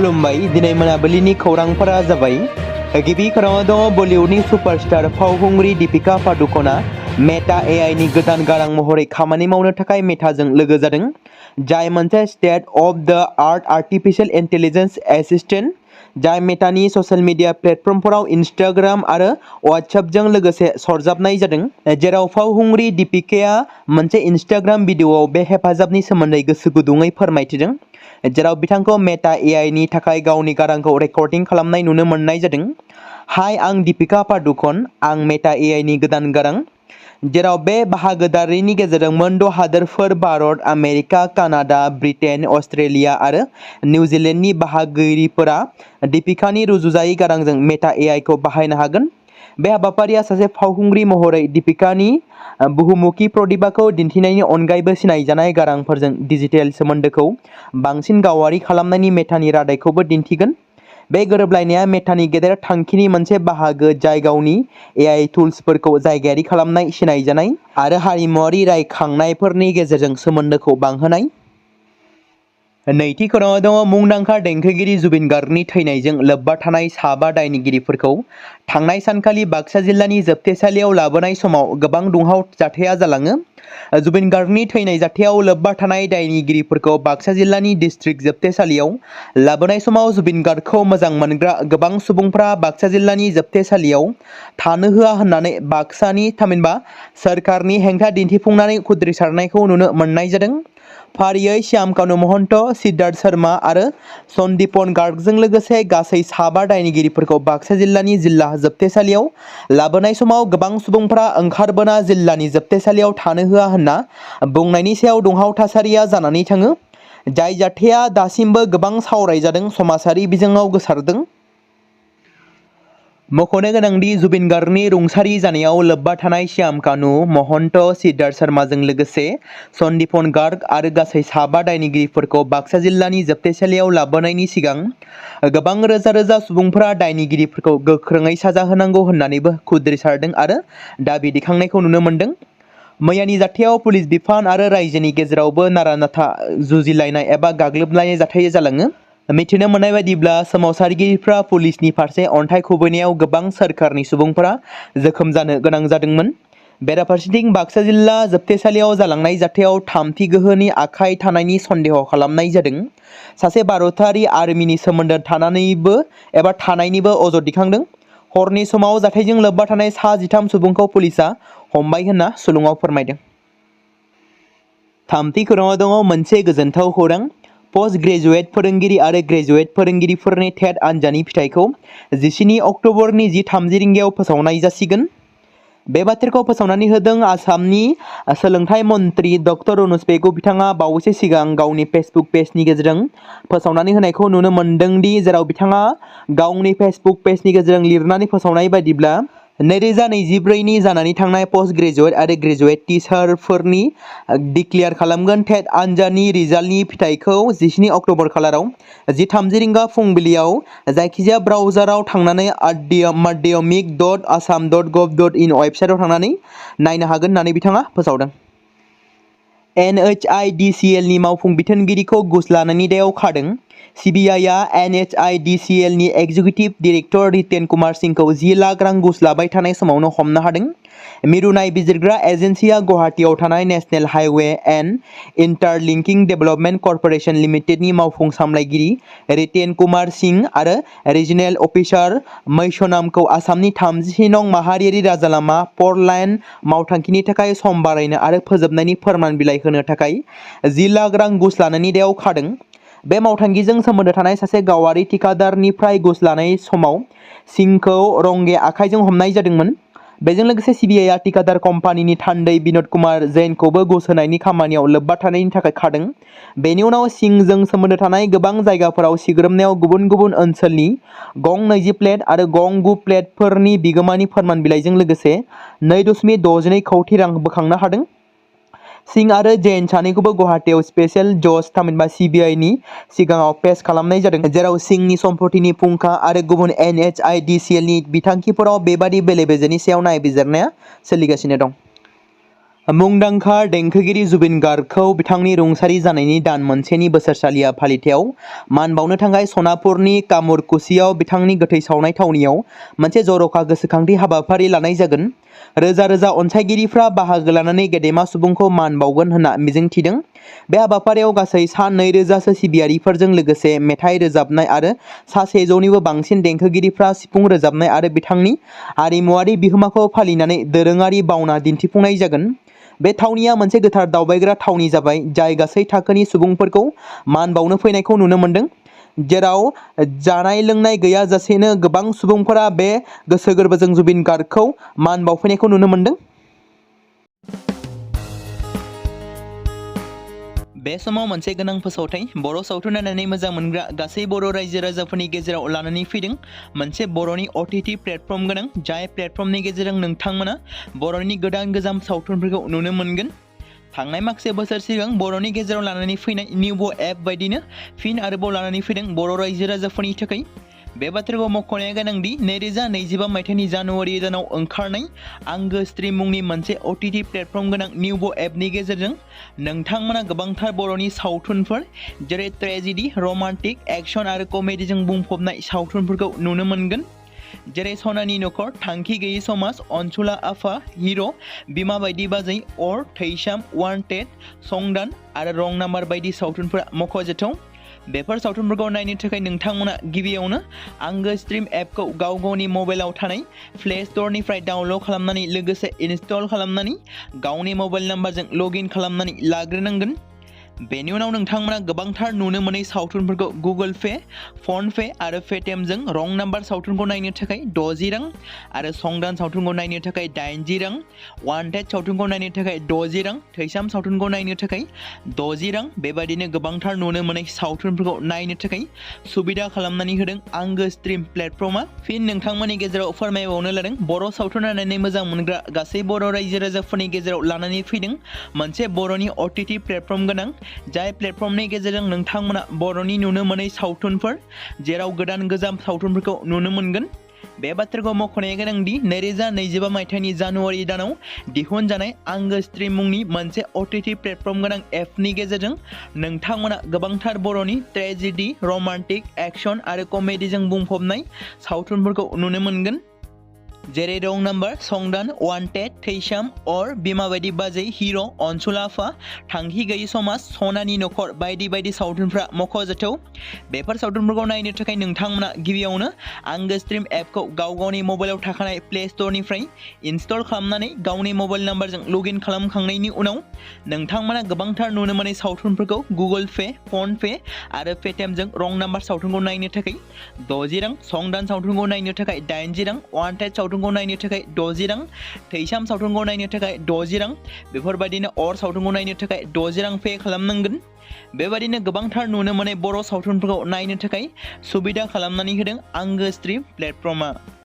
खुलुमबाय दिनै मोनाबिलिनि खौरांफोरा जाबाय गिबि खौराङाव दङ बलिउडनि सुपारस्टार फावखुंग्रि दीपिका पादुक'णआ मेटा एआइनि गोदान गारां महरै खामानि मावनो थाखाय मेटाजों लोगो जादों, जाय मोनसे स्टेट अफ द आर्ट आर्टिफिशियेल इन्टेलिजेन्स एसिस्टेन्ट जाय मेटानि ससियेल मिडिया प्लेटफर्मफोराव इनस्टाग्राम आरो व्हाट्सएपजों लोगोसे सरजाबनाय जादों, जेराव फावखुंग्रि दीपिकाया मोनसे इनस्टाग्राम भिडिअ'आव बे हेफाजाबनि सोमोन्दै गोसो गुदुङै फोरमायथिदों, जेराव बिथांखौ मेटा एआइनि थाखाय गावनि गारांखौ रेकर्डिं खालामनाय नुनो मोननाय जादों। हाय, आं दीपिका पादुक'ण, आं मेटा एआइनि गोदान गारां, जेराव बे बाहागोदारिनि गेजेरजों मोन द' हादोरफोर Bharat, America, Canada, Britain, Australia आरो निउजिलेन्डनि बाहागोगिरिफोरा दीपिकानि रुजुजायै गारांजों मेटा एआइखौ बाहायनो हागोन। बे हाबाफारिया सासे फावखुंग्रि महरै दीपिकानि बहुमुखी प्रतिभाखौ दिन्थिनायनि अनगायैबो सिनायजानाय गारांफोरजों डिजिटेल सोमोन्दोखौ बांसिन गावारि खालामनायनि मेटानि रादायखौबो दिन्थिगोन। बे गोरोबलायनाया मेटानि गेदेर थांखिनि मोनसे बाहागो, जाय गावनि एआइ टुल्सफोरखौ जायगायारि खालामनाय, सिनायजानाय आरो हारिमुआरि रायखांनायफोरनि गेजेरजों सोमोन्दोखौ बांहोनाय। नैथि खौराङाव दङ मुंदांखा देंखोगिरि जुबिन गार्गनि थैनायजों लोब्बा थानाय साबा दायनिगिरिफोरखौ थांनाय सानखालि बाक्सा जिल्लानि जोबथेसालियाव लाबोनाय समाव गोबां दुंहाव जाथाया जालाङो। जुबिन गार्गनि थैनाय जाथायाव लोब्बा थानाय दायनिगिरिफोरखौ बाक्सा जिल्लानि डिस्ट्रिक्ट जोबथेसालियाव लाबोनाय समाव जुबिन गार्गखौ मोजां मोनग्रा गोबां सुबुंफ्रा बाक्सा जिल्लानि जोबथेसालियाव थानो होआ होननानै बाक्सानि थामहिनबा सोरखारनि हेंथा दिन्थिफुंनानै खुद्रिसारनायखौ नुनो मोननाय जादों। फारियै श्याम कानु महन्त, सिद्धार्थ शर्मा आरो सन्दीपन गार्गजों लोगोसे गासै साबा दायनिगिरिफोरखौ बाक्सा जिल्लानि जिल्ला जोबथेसालियाव लाबोनाय समाव गोबां सुबुंफ्रा ओंखारबोना जिल्लानि जोबथेसालियाव थानो होआ होनना बुंनायनि सायाव दुंहाव थासारिया जानानै थाङो, जाय जाथाया दासिमबो गोबां सावरायजादों, समाजारि बिजोङाव गोसारदों। मख'नो गोनांदि जुबिन गार्गनि रुंसारि जानायाव लोब्बा थानाय श्याम कानु महन्त, सिद्धार्थ शर्माजों लोगोसे सन्दीपन गार्ग आरो गासै साबा दायनिगिरिफोरखौ बाक्सा जिल्लानि जोबथेसालियाव लाबोनायनि सिगां गोबां रोजा रोजा सुबुंफोरा दायनिगिरिफोरखौ गोख्रोङै साजा होनांगौ होननानैबो खुद्रिसारदों आरो दाबि दैखांनायखौ नुनो मोनदों। मैयानि जाथायाव पुलिस बिफान आरो रायजोनि गेजेरावबो नारा-नाथा जुजिलायनाय एबा गाग्लोबलायनाय जाथाय जालाङो। मिथिनो मोननाय बायदिब्ला सोमावसारगिरिफ्रा पुलिसनि फारसे अन्थाइ खुबैनायाव गोबां सोरखारनि सुबुंफोरा जोखोम जानो गोनां जादोंमोन। बेराफारसेथिं बाक्सा जिल्ला जोबथेसालियाव जालांनाय जाथायाव थामथि गोहोनि आखाइ थानायनि सन्देह खालामनाय जादों। सासे भारतारि आर्मिनि सोमोन्दो थानायनिबो अजद दैखांदों। हरनि समाव जाथायजों लोब्बा थानाय सा 13 सुबुंखौ पुलिसआ हमबाय होनना सुलुङाव फोरमायदों। थामथि खौराङाव दङ मोनसे गोजोनथाव खौरां। पस्ट ग्रेजुएट फोरोंगिरि आरो ग्रेजुएट फोरोंगिरिफोरनि टेट आनजादनि फिथाइखौ 17 अक्ट'बरनि 10:30 रिंगायाव फोसावनाय जासिगोन। बे बाथ्राखौ फोसावनानै होदों आसामनि सोलोंथाइ मन्थ्रि डक्टर अनुज पेगु। बिथाङा बावैसो सिगां गावनि फेसबुक पेजनि गेजेरजों फोसावनानै होनायखौ नुनो मोनदोंदि, जेराव बिथाङा गावनि फेसबुक पेजनि गेजेरजों लिरनानै फोसावनाय बायदिब्ला 2024नि जानानै थांनाय पस्ट ग्रेजुएट आरो ग्रेजुएट टिचारफोरनि डिक्लेयार खालामगोन टेट आनजादनि रिजाल्टनि फिथाइखौ 17 अक्ट'बर खालाराव 10:30 रिंगा फुंबिलियाव जायखिजाया ब्राउजाराव थांनानै madhyamik.assam.gov.in वेबसाइटआव थांनानै नायनो हागोन होननानै बिथाङा फोसावदों। NHIDCLनि मावफुं बिथोनगिरिखौ घुस लानायनि दायाव खादों। CBIआ NHIDCLनि executive director written Kumar सिंहखौ 10 lakh रां घुस लाबाय थानाय समावनो हमनो हादों। मिरु नायबिजिरग्रा एजेन्सिया गुवाहाटीआव थानाय national highway and interlinking development corporation लिमिटेडनि मावफुं सामलायगिरि रितेन कुमार सिंह आरो रिजनेल अफिसार मैसनामखौ आसामनि 30 नं माहारियारि राजालामा 4 लाइन मावथांखिनि थाखाय सम बारायनो आरो फोजोबनायनि फोरमान बिलाइ होनो थाखाय 10 लाख रां घुस लानायनि दायाव खादों। बे मावथांखिजों सोमोन्दो थानाय सासे गावारि थिकादारनिफ्राय घुस लानाय समाव सिंहखौ रंगे आखाइजों हमनाय जादोंमोन। बेजों लोगोसे CBIआ थिकादार कम्पानिनि थान्दै बिनोद कुमार जैनखौबो घुस होनायनि खामानियाव लोब्बा थानायनि थाखाय खादों। बेनि उनाव सिंहजों सोमोन्दो थानाय गोबां जायगाफोराव सिग्रोमनायाव गुबुन गुबुन ओनसोलनि गं 20 प्लेट आरो गं 9 प्लेटफोरनि बिगोमानि फोरमान बिलाइजों लोगोसे 2.62 कौटि रां बोखांनो हादों। सिंह आरो जैन सानैखौबो गुवाहाटीआव स्पेशल जज थामहिनबा CBIनि सिगाङाव पेश खालामनाय जादों, जेराव सिंहनि सम्पतिनि फुंखा आरो गुबुन NHIDCLनि बिथांखिफोराव बेबादि बेले-बेजेनि सायाव नायबिजिरनाया सोलिगासिनो दं। मुंदांखा देंखोगिरि जुबिन गार्गखौ बिथांनि रुंसारि जानायनि दान मोनसेनि बोसोरसालिया फालिथायाव मान बावनो थाखाय सनापुरनि कामुरकुसियाव बिथांनि गोथै सावनाय थावनियाव मोनसे जर'खा गोसोखांथि हाबाफारि लानाय जागोन। रोजा रोजा अनसायगिरिफ्रा बाहागो लानानै गेदेमा सुबुंखौ मान बावगोन होनना मिजिंथिदों। बे हाबाफारियाव गासै सा 2,000सो सिबियारिफोरजों लोगोसे मेथाइ रोजाबनाय आरो सा 100निबो बांसिन देंखोगिरिफ्रा सिफुं रोजाबनाय आरो बिथांनि आरिमुआरि बिहोमाखौ फालिनानै दोरोङारि बावना दिन्थिफुंनाय जागोन। बे थावनिया मोनसे गोथार दावबायग्रा थावनि जाबाय, जाय गासै थाखोनि सुबुंफोरखौ मान बावनो फैनायखौ नुनो मोनदों, जेराव जानाय लोंनाय गैयाजासेनो गोबां सुबुंफोरा बे गोसो गोरबोजों जुबिन गार्गखौ मान बावफैनायखौ नुनो मोनदों। बे समाव मोनसे गोनां फोसावथाय बर' सावथुन नायनानै मोजां मोनग्रा गासै बर' रायजो राजाफोरनि गेजेराव लानानै फैदों मोनसे बर'नि OTT प्लेटफर्म गोनां, जाय प्लेटफर्मनि गेजेरजों नोंथांमोना बर'नि गोदान गोजाम सावथुनफोरखौ नुनो मोनगोन। थांनाय माखासे बोसोर सिगां बर'नि गेजेराव लानानै फैनाय निउबो एप बायदिनो फिन आरोबाव लानानै फैदों बर' रायजो राजाफोरनि थाखाय। बे बाथ्राखौ मख'नाया गोनांदि 2025 मायथाइनि जानुवारि दानाव ओंखारनाय आंगो स्ट्रीम मुंनि मोनसे OTT प्लेटफर्म गोनां निउबो एपनि गेजेरजों नोंथांमोना गोबांथार बर'नि सावथुनफोर जेरै ट्रेजेडी, रमान्टिक, एक्शन आरो कमेडीजों बुंफबनाय सावथुनफोरखौ नुनो मोनगोन, जेरै सनानि नखर, थांखि गैयै समाज, अनसुला आफा, हिर', बिमा बायदि बाजै, अर, थैसाम, वान्टेड, संदान आरो रं नाम्बार बायदि सावथुनफोरा मख'जाथाव। बेफोर सावथुनफोरखौ नायनो थाखाय नोंथांमोना गिबियावनो आंगो स्ट्रीम एपखौ गाव गावनि मबाइलाव थानाय प्ले स्ट'रनिफ्राय डाउनल'ड खालामनानै लोगोसे इनस्टल खालामनानै गावनि मबाइल नाम्बारजों लगइन खालामनानै लाग्रोनांगोन। बेनि उनाव नोंथांमोना गोबांथार नुनो मोनै सावथुनफोरखौ गुगोल पे, फन पे आरो पेटिएमजों रं नाम्बार सावथुनखौ नायनो थाखाय 60 रां आरो संदान सावथुनखौ नायनो थाखाय 80 रां, वान्टेड सावथुनखौ नायनो थाखाय 60 रां, थैसाम सावथुनखौ नायनो थाखाय 60 रां, बेबादिनो गोबांथार नुनो मोनै सावथुनफोरखौ नायनो थाखाय सुबिदा खालामनानै होदों आंगो स्ट्रीम प्लेटफर्मा। फिन नोंथांमोननि गेजेराव फोरमायबावनो लादों बर' सावथुन नायनानै मोजां मोनग्रा गासै बर' रायजो राजाफोरनि गेजेराव लानानै फैदों मोनसे बर'नि OTT प्लेटफर्म गोनां, जाय प्लेटफर्मनि गेजेरजों नोंथांमोना बर'नि नुनो मोनै सावथुनफोर जेराव गोदान गोजाम सावथुनफोरखौ नुनो मोनगोन। बे बाथ्राखौ मख'नाया गोनांदि 2025 मायथाइनि जानुवारि दानाव दिहुनजानाय आंगो स्ट्रीम मुंनि मोनसे OTT प्लेटफर्म गोनां एपनि गेजेरजों नोंथांमोना गोबांथार बर'नि ट्रेजेडी, रमान्टिक, एक्शन आरो कमेडीजों बुंफबनाय सावथुनफोरखौ नुनो मोनगोन, जेरै रं नाम्बार, संदान, वान्टेड, थैसाम, अर, बिमा बायदि बाजै, हिर', अनसुला आफा, थांखि गैयै समाज, सनानि नखर बायदि बायदि सावथुनफ्रा मख'जाथाव। बेफोर सावथुनफोरखौ नायनो थाखाय नोंथांमोना गिबियावनो आंगो स्ट्रीम एपखौ गाव गावनि मबाइलाव थाखानाय प्ले स्ट'रनिफ्राय इनस्टल खालामनानै गावनि मबाइल नाम्बारजों लगइन खालामखांनायनि उनाव नोंथांमोना गोबांथार नुनो मोनै सावथुनफोरखौ गुगोल पे, फन पे आरो पेटिएमजों रं नाम्बार सावथुनखौ नायनो थाखाय 60 रां, संदान सावथुनखौ नायनो थाखाय 80 रां, वान्टेड सावथुनखौ नायनो थाखाय 60 रां, थैसाम सावथुनखौ नायनो थाखाय 60 रां, बेफोरबायदिनो अर सावथुनखौ नायनो थाखाय 60 रां पे खालामनांगोन। बेबायदिनो गोबांथार नुनो मोनै बर' सावथुनफोरखौ नायनो थाखाय सुबिदा खालामनानै होदों आंगो स्ट्रीम प्लेटफर्मा।